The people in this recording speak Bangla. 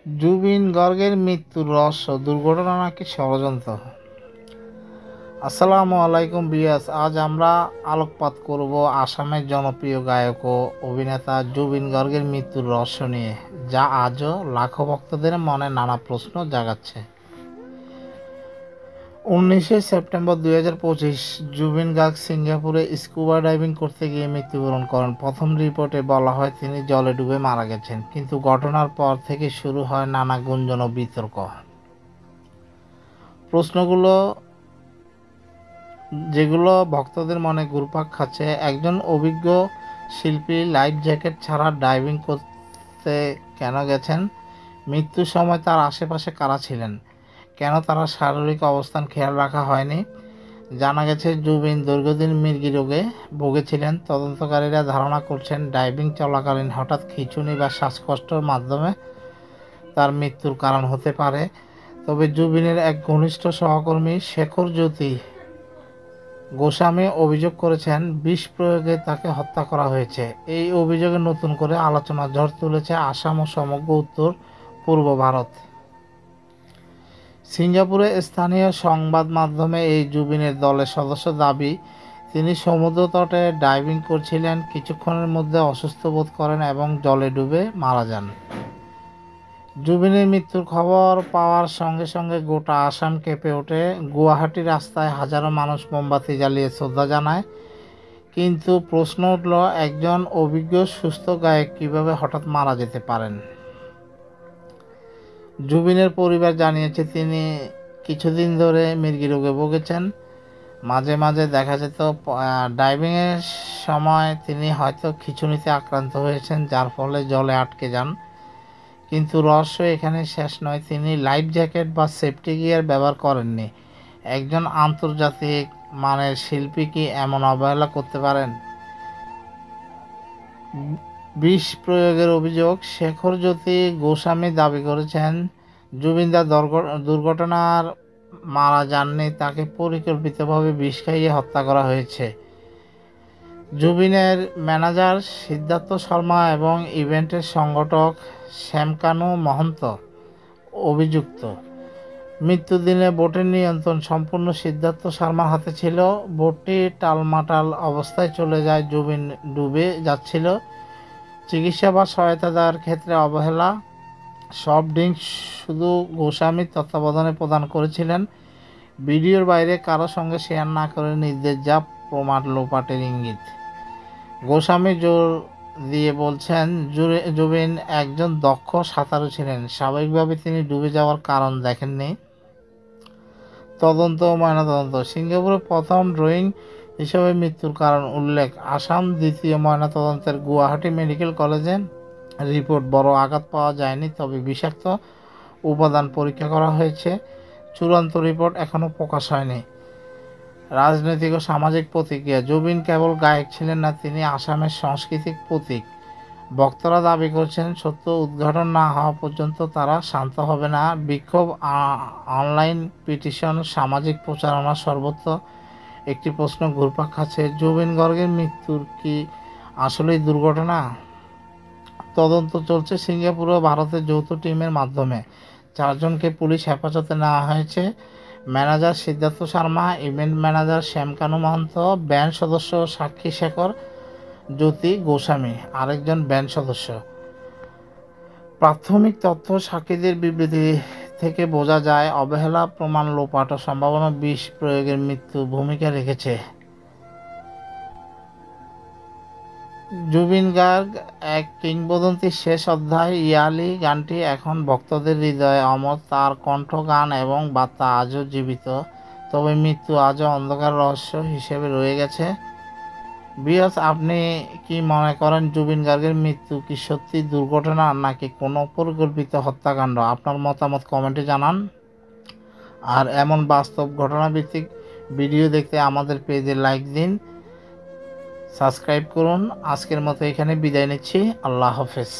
জুবিন গর্গের মৃত্যুর রহস্য, দুর্ঘটনা নাকি ষড়যন্ত্র? আসসালামু আলাইকুম বিয়াস, আজ আমরা আলোকপাত করব আসামের জনপ্রিয় গায়ক ও অভিনেতা জুবিন গর্গের মৃত্যুর রহস্য নিয়ে, যা আজও লাখো ভক্তদের মনে নানা প্রশ্ন জাগাচ্ছে। 19শে সেপ্টেম্বর 2025 জুবিন গার্গ সিঙ্গাপুরে স্কুবা ডাইভিং করতে গিয়ে মৃত্যুবরণ করেন। প্রথম রিপোর্টে বলা হয় তিনি জলে ডুবে মারা গেছেন, কিন্তু ঘটনার পর থেকে শুরু হয় নানা গুঞ্জন ও বিতর্ক। প্রশ্নগুলো যেগুলো ভক্তদের মনে ঘুরপাক খাচ্ছে: একজন অভিজ্ঞ শিল্পী লাইফ জ্যাকেট ছাড়া ডাইভিং করতে কেন গেছেন? মৃত্যুর সময় তার আশেপাশে কারা ছিলেন? কেন তার শারীরিক অবস্থান খেয়াল রাখা হয়নি? জানা গেছে জুবিন দীর্ঘদিন মৃগী রোগে ভুগেছিলেন। তদন্তকারীরা ধারণা করছেন ডাইভিং চলাকালীন হঠাৎ খিঁচুনি বা শ্বাসকষ্টের মাধ্যমে তার মৃত্যুর কারণ হতে পারে। তবে জুবিনের এক ঘনিষ্ঠ সহকর্মী শেখর জ্যোতি গোস্বামী অভিযোগ করেছেন বিষ প্রয়োগে তাকে হত্যা করা হয়েছে। এই অভিযোগে নতুন করে আলোচনার ঝড় তুলেছে আসাম ও সমগ্র উত্তর পূর্ব ভারত। সিঙ্গাপুরে স্থানীয় সংবাদ মাধ্যমে এই জুবিনের দলের সদস্য দাবি, তিনি সমুদ্র তটে ডাইভিং করছিলেন, কিছুক্ষণের মধ্যে অসুস্থ বোধ করেন এবং জলে ডুবে মারা যান। জুবিনের মৃত্যুর খবর পাওয়ার সঙ্গে সঙ্গে গোটা আসাম কেঁপে ওঠে। গুয়াহাটি রাস্তায় হাজারো মানুষ মোমবাতি জ্বালিয়ে শ্রদ্ধা জানায়। কিন্তু প্রশ্ন উঠল, একজন অভিজ্ঞ সুস্থ গায়ক কিভাবে হঠাৎ মারা যেতে পারেন? জুবিনের পরিবার জানিয়েছে তিনি কিছুদিন ধরে মৃগী রোগে ভুগেছেন। মাঝে মাঝে দেখা যেত ডাইভিংয়ের সময় তিনি হয়তো খিঁচুনিতে আক্রান্ত হয়েছেন, যার ফলে জলে আটকে যান। কিন্তু রহস্য এখানে শেষ নয়, তিনি লাইফ জ্যাকেট বা সেফটি গিয়ার ব্যবহার করেননি। একজন আন্তর্জাতিক মানের শিল্পী কি এমন অবহেলা করতে পারেন? বিষ প্রয়োগের অভিযোগ: শেখর জ্যোতি গোস্বামী দাবি করেছেন জুবিন দা দুর্ঘটনার মারা যাননি, তাকে পরিকল্পিতভাবে বিষ খাইয়ে হত্যা করা হয়েছে। জুবিনের ম্যানেজার সিদ্ধার্থ শর্মা এবং ইভেন্টের সংগঠক শ্যামকানু মহন্ত অভিযুক্ত। মৃত্যুদিনে বোটের নিয়ন্ত্রণ সম্পূর্ণ সিদ্ধার্থ শর্মার হাতে ছিল। বোটটি টালমাটাল অবস্থায় চলে যায়, জুবিন ডুবে যাচ্ছিল। চিকিৎসা বা সহায়তা দেওয়ার ক্ষেত্রে অবহেলা। সব ড্রিঙ্কস শুধু গোস্বামীর তত্ত্বাবধানে প্রদান করেছিলেন। ভিডিওর বাইরে কারো সঙ্গে শেয়ার না করে নির্দেশ, যা প্রমাণ লোপাটের ইঙ্গিত। গোস্বামী জোর দিয়ে বলছেন জুবিন একজন দক্ষ সাঁতারু ছিলেন, স্বাভাবিকভাবে তিনি ডুবে যাওয়ার কারণ দেখেননি। তদন্ত ও ময়নাতদন্ত: সিঙ্গাপুরে প্রথম ড্রয়িং হিসেবে মৃত্যুর কারণ উল্লেখ। আসাম দ্বিতীয় ময়নাতদন্তের গুয়াহাটি মেডিকেল কলেজে রিপোর্ট, বড় আঘাত পাওয়া যায়নি, তবে বিষাক্ত উপাদান পরীক্ষা করা হয়েছে। চূড়ান্ত রিপোর্ট এখনও প্রকাশ হয়নি। রাজনৈতিক ও সামাজিক প্রতিক্রিয়া: জুবিন কেবল গায়ক ছিলেন না, তিনি আসামের সাংস্কৃতিক প্রতীক। বক্তারা দাবি করছেন সত্য উদ্ঘাটন না হওয়া পর্যন্ত তারা শান্ত হবে না। বিক্ষোভ, অনলাইন পিটিশন, সামাজিক প্রচারণা সর্বত্র একটি প্রশ্ন ঘুরপাক খাচ্ছে: জুবিন গর্গের মৃত্যুর কি আসলেই দুর্ঘটনা? তদন্ত চলছে সিঙ্গাপুর ও ভারতের যৌথ টিমের মাধ্যমে। 4 জনকে পুলিশ হেফাজতে নেওয়া হয়েছে: manager Siddhartha Sharma, event manager Shyamkanu Mahanta, band সদস্য সাক্ষী শেখর জ্যোতি গোস্বামী আরেকজন ব্যান্ড সদস্য। প্রাথমিক তথ্য সাক্ষীদের বিবৃতি থেকে বোঝা যায় অবহেলা, প্রমাণ লোপাট ও সম্ভাবনা বিষ প্রয়োগের মৃত্যু ভূমিকা রেখেছে। জুবিন গার্গ এক কিংবদন্তির শেষ অধ্যায়। ইয়ালি গানটি এখন ভক্তদের হৃদয়ে অমর, তার কণ্ঠ, গান এবং বার্তা আজও জীবিত। তবে মৃত্যু আজও অন্ধকার রহস্য হিসেবে রয়ে গেছে। বিয়াস, আপনি কি মনে করেন জুবিন গার্গের মৃত্যু কি সত্যি দুর্ঘটনা নাকি কোনো পরিকল্পিত হত্যাকাণ্ড? আপনার মতামত কমেন্টে জানান। আর এমন বাস্তব ঘটনাভিত্তিক ভিডিও দেখতে আমাদের পেজে লাইক দিন, সাবস্ক্রাইব করুন। আজকের মতো এখানে বিদায় নিচ্ছি। আল্লাহ হাফেজ।